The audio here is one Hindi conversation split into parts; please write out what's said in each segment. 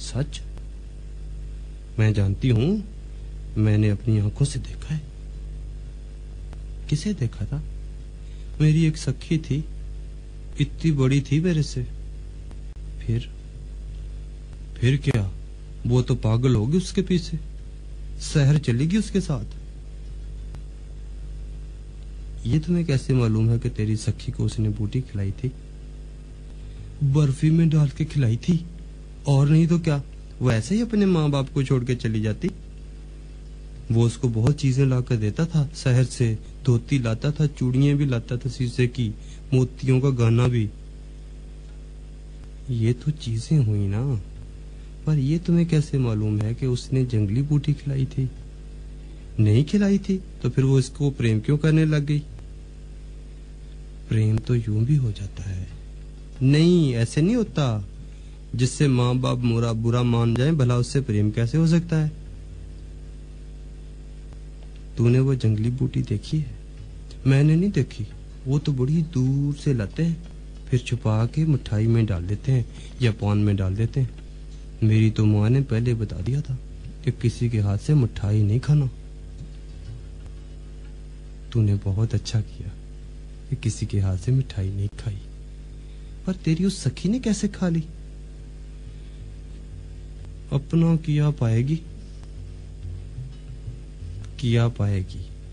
सच? मैं जानती हूँ, मैंने अपनी आंखों से देखा है। किसे देखा था? मेरी एक सखी थी, इतनी बड़ी थी मेरे से। फिर क्या? वो तो पागल होगी उसके पीछे, शहर चलेगी उसके साथ। ये तुम्हें कैसे मालूम है कि तेरी सखी को उसने बूटी खिलाई थी? बर्फी में डाल के खिलाई थी, और नहीं तो क्या, वो ऐसे ही अपने माँ बाप को छोड़ के चली जाती। वो उसको बहुत चीजें लाकर देता था शहर से, धोती लाता था, चूड़ियां भी लाता था शीशे की, मोतियों का गहना भी। ये तो चीजें हुई ना, पर ये तुम्हें कैसे मालूम है कि उसने जंगली बूटी खिलाई थी? नहीं खिलाई थी तो फिर वो इसको प्रेम क्यों करने लग गई? प्रेम तो यूं भी हो जाता है। नहीं, ऐसे नहीं होता। जिससे माँ बाप बुरा मान जाए, भला उससे प्रेम कैसे हो सकता है? तूने वो जंगली बूटी देखी है? मैंने नहीं देखी। वो तो बड़ी दूर से लाते हैं, फिर छुपा के मिठाई में डाल देते हैं या पान में डाल देते हैं। मेरी तो माँ ने पहले बता दिया था कि किसी के हाथ से मिठाई नहीं खाना। तूने बहुत अच्छा किया कि किसी के हाथ से मिठाई नहीं खाई। पर तेरी उस सखी ने कैसे खा ली? अपना किया पाएगी।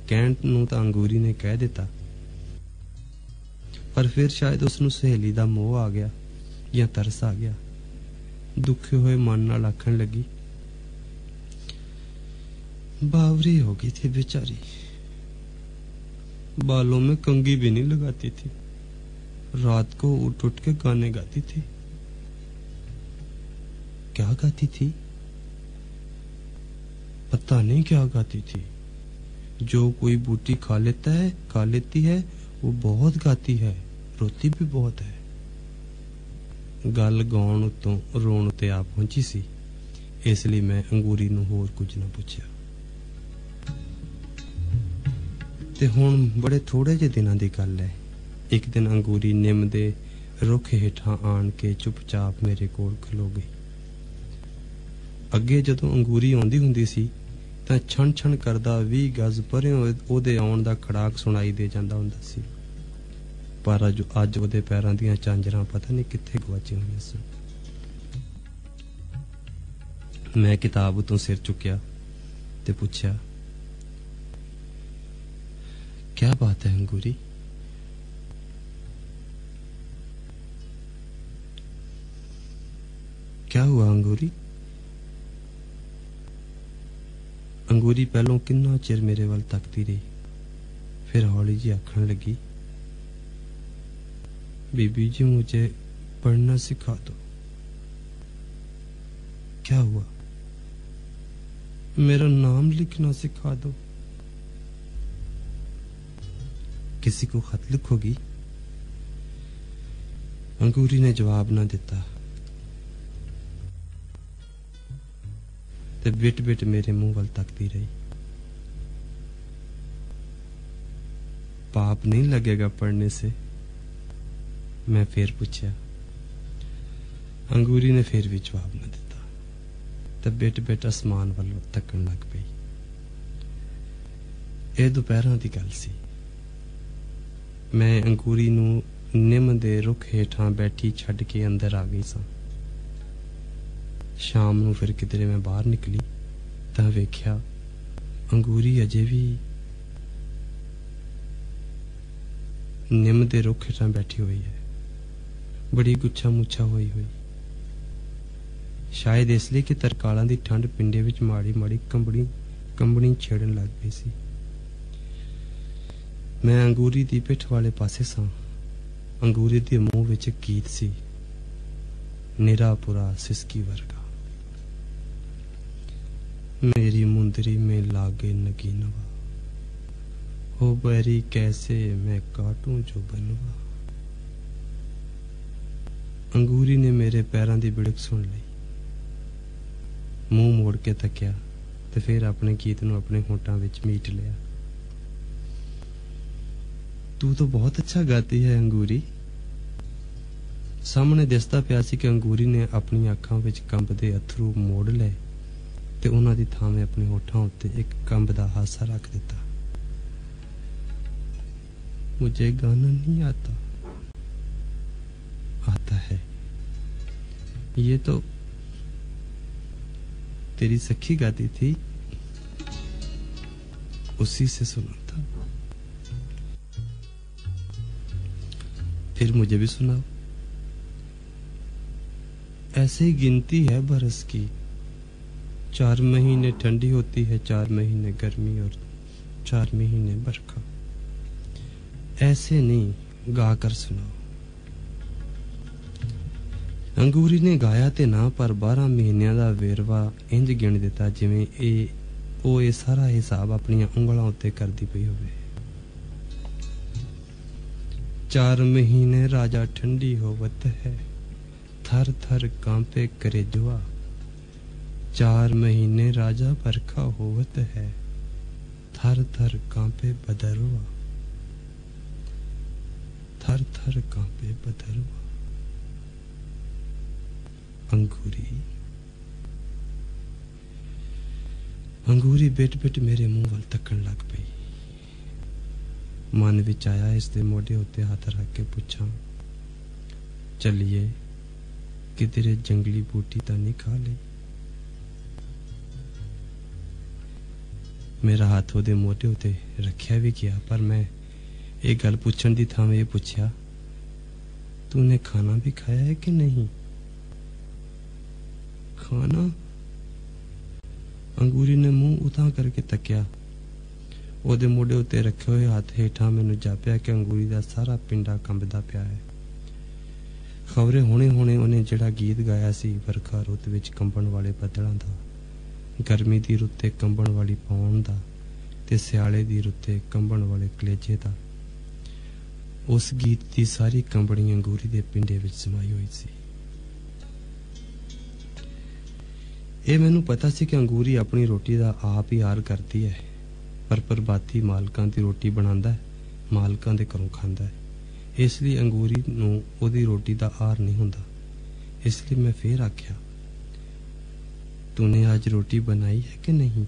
कहण नूं तां अंगूरी ने कह दिता, पर फिर शायद उसनूं सहेली दा मोह आ गया या तरस आ गया। दुखे हुए मन नाल आखण लगी, बावरी हो गई थी बेचारी, बालों में कंघी भी नहीं लगाती थी, रात को उठ उठ के गाने गाती थी। क्या गाती थी? पता नहीं क्या गाती थी। जो कोई बूटी खा लेती है, वो बहुत गाती है, रोती भी बहुत है। गल गाउण उतों रोण ते आ पहुंची सी, इसलिए मैं अंगूरी नूं होर कुछ ना पुछया। ते हुण बड़े थोड़े जे दिनां दी गल है। एक दिन अंगूरी निम दे रुख हेठां आण के चुपचाप मेरे कोल खलो गई। अगे जदों अंगूरी आउंदी हुंदी सी तां छण छण करदा 20 गज परे ओदे आउण दा खड़ाक सुनाई दे जांदा हुंदा सी। पर अज ओदे पैरां दीयां झांजरां पता नहीं कित्थे गवाची होईयां सन। मैं किताब उतों सिर चुकिया ते पुछया, क्या बात है अंगूरी? क्या हुआ अंगूरी? अंगूरी पहलों किन्ना चिर मेरे वल तकती रही, फिर हौली जी आखण लगी, बीबी जी मुझे पढ़ना सिखा दो। क्या हुआ? मेरा नाम लिखना सिखा दो। किसी को खत लिखोगी? अंगूरी ने जवाब ना दिता ते बिट बिट मेरे मुंह वल तकती रही। पाप नहीं लगेगा पढ़ने से? मैं फिर पूछा। अंगूरी ने फिर भी जवाब न दिता ते बिट बिट आसमान वल तकन लग पई। यह दोपहरां दी गल सी। मैं अंगूरी नूं निम दे रुख हेठां बैठी छड्ड के अंदर आ गई सां। शाम नूं फिर किधरे मैं बाहर निकली तां वेख्या अंगूरी अजे भी निम दे रुख हेठां बैठी हुई है, बड़ी गुच्छा मुच्छा हुई हुई। शायद इसलिए कि तरकालां दी ठंड पिंडे विच माड़ी माड़ी कंबनी छेड़न लग पई सी। मैं अंगूरी दी पिठ वाले पासे सां। अंगूरी दे मुंह विच गीत सी, निरा पुरा सिसकी वर्गा। मेरी मुंदरी में लागे नगीनवा, हो बैरी कैसे मैं काटूं जो बनवा। अंगूरी ने मेरे पैरां दी बिड़क सुन ली, मुंह मोड़ के तकिया ते फिर अपने गीत नूं अपने होंठां विच मीट लिया। तू तो बहुत अच्छा गाती है अंगूरी। ਸਾਹਮਣੇ ਦਿਸਦਾ ਪਿਆ ਸੀ ਕਿ ਅੰਗੂਰੀ ਨੇ ਆਪਣੀਆਂ ਅੱਖਾਂ ਵਿੱਚ ਕੰਬਦੇ ਅਥਰੂ ਮੋੜ ਲਏ ਤੇ ਉਹਨਾਂ ਦੀ ਥਾਵੇਂ ਆਪਣੇ ਹੋਠਾਂ ਉੱਤੇ ਇੱਕ ਕੰਬਦਾ ਹਾਸਾ ਰੱਖ ਦਿੱਤਾ। मुझे गाना नहीं आता, आता है, ये तो तेरी सखी गाती थी, उसी से सुना था। फिर मुझे भी सुनाओ। ऐसे ही गिनती है बरस की, 4 महीने ठंडी होती है, 4 महीने गर्मी और 4 महीने बरखा। ऐसे नहीं, गा कर सुनाओ। अंगूरी ने गाया ते ना, पर 12 महीनों का वेरवा इंज गिण दिता जिवें ये सारा हिसाब अपनी उंगलों उत्ते करदी पई होवे। 4 महीने राजा ठंडी होवत है, थर थर कांपे करेजुआ। 4 महीने राजा बरखा होवत है, थर थर कांपे बदरुआ। थर थर कांपे बदरुआ। अंगूरी बेट बेट मेरे मुंह वल तकन लग पई। मन विच आया इसदे मोढे उत्ते हाथ रख के पूछां, चलिए कि तेरे जंगली बूटी तां नहीं खा ली। मेरा हाथ ओदे मोढे उत्ते रखिया भी गया, पर मैं एक गल पूछण दी थां ये पूछया, तूने खाना भी खाया है कि नहीं? खाना? अंगूरी ने मुंह उतां करके तकिया। ओदे मोढे उत्ते रखे हुए हाथ हेठां मैनूं जापिया कि अंगूरी दा सारा पिंडा कंबदा पिया है। खबरे हुणे हुणे उन्हें जिहड़ा गीत गाया सी, बरखा रुत विच कंबण वाले बदलां दा, गर्मी दी रुत्ते कंबण वाली पौण दा ते सियाले दी रुत्ते कंबण वाले कलेजे दा, उस गीत दी सारी कंबणी अंगूरी दे पिंडे विच समाई हुई सी। ये मैनू पता सी कि अंगूरी अपनी रोटी दा आप ही आर करती है, पर प्रभाती मालकां दी रोटी बनांदा है, मालकां दे घरों खांदा है। इसलिए अंगूरी नूं ओदी रोटी दा आर नहीं हुंदा। इसलिए मैं फिर आख्या, तूने आज रोटी बनाई है कि नहीं?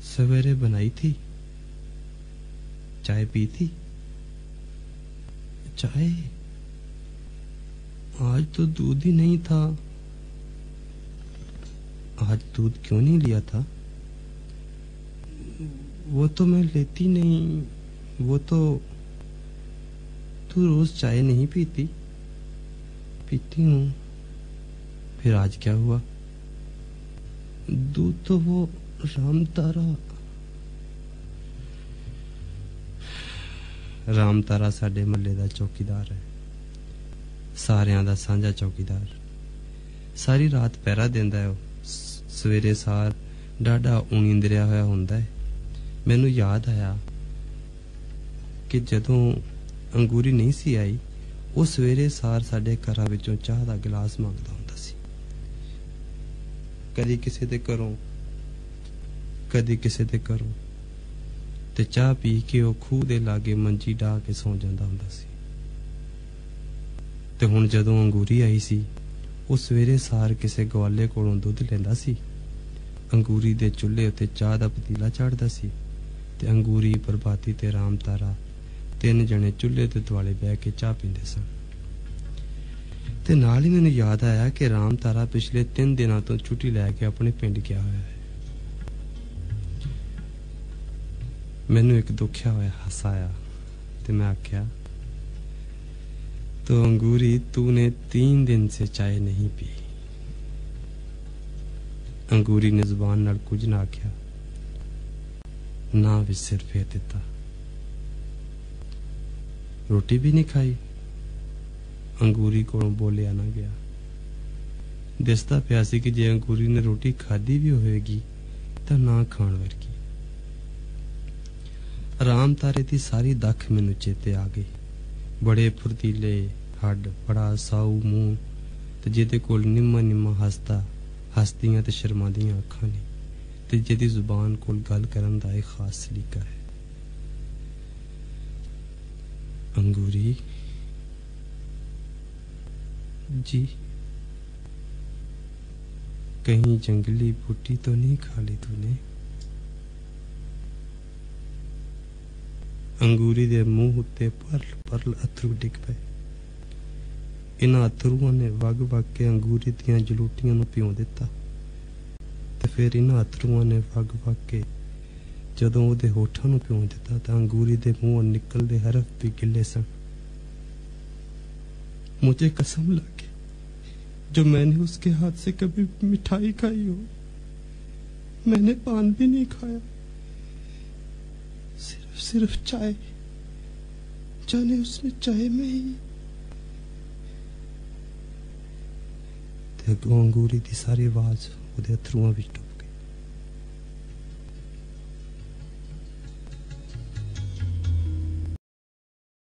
सवेरे बनाई थी। चाय पी थी? चाय? आज तो दूध ही नहीं था। आज दूध क्यों नहीं लिया था? वो तो मैं लेती नहीं। वो तो तू रोज चाय नहीं पीती? पीती हूँ। फिर आज क्या हुआ? दूध तो वो राम तारा साडे महल्ले दा चौकीदार है, सारियां दा सांझा चौकीदार। सारी रात पहरा देंदा है। सवेरे सार डाढ़ा उणींदरिया होया हुंदा है। मैनू याद आया कि जदों अंगूरी नहीं सी आई, वो सवेरे सार साडे घरां विचों चाह दा गिलास मंगदा हुंदा सी। कदी किसे दे घरों, कदी किसे दे घरों, ते चाह पी के वो खूह दे लागे मंजी डाह के सौ जांदा हुंदा सी। ते हुण जदों अंगूरी आई सी, वो सवेरे सार किसे गवाले कोलों दुध लैंदा सी। अंगूरी दे चुल्हे उत्ते चाह दा पतीला चाढ़दा सी ते अंगूरी, प्रभाती ते राम तारा 3 जने चुल्हे दे दुआले बह के चाह पींदे सन। ते नाल ही मैनूं याद आया कि राम तारा पिछले 3 दिनां तो छुट्टी लैके अपने पिंड गया होया है। मैनूं एक दुखिया होया हासा आया ते मैं आख्या, तो अंगूरी तूने 3 दिन से चाय नहीं पी। अंगूरी ने जुबान नाल कुछ ना आख्या, ना भी सिर फेर दिता। रोटी भी नहीं खाई। अंगूरी कोलों बोलिया ना गया। दिसदा पिया सी कि जे अंगूरी ने रोटी खाधी भी होएगी तां ना खाण वर्गी। राम तारे दी सारी दख मैनूं चेते आ गई। बड़े फुर्तीले हड्ड, बड़ा साऊ मूंह ते जिहदे कोल निम्मा निम्मा हसदियां ते शर्मादियां अखां ने, ते जिहदी जुबान कोल गल करन दा एक खास सलीका है। अंगूरी जी, कहीं जंगली बूटी तो नहीं खा ली तूने? अंगूरी दे मुंह उत्ते परल परल अथरू डिग पे। इन्हां अथरुआं ने वग वग के अंगूरी दियां जलूटियां नूं पियो दिता ते फिर इन्हां अथरुआं ने वग वग के जदों ओहदे होठां नूं पियो दिता तां अंगूरी दे मुंहों निकलदे हरफ भी गिले सन। मुझे कसम लगे जो मैंने उसके हाथ से कभी मिठाई खाई हो, मैंने पान भी नहीं खाया, सिर्फ चाय। जाने उसने चाय में ही ते अगों अंगूरी दी सारी आवाज ओहदे अथरुआं विच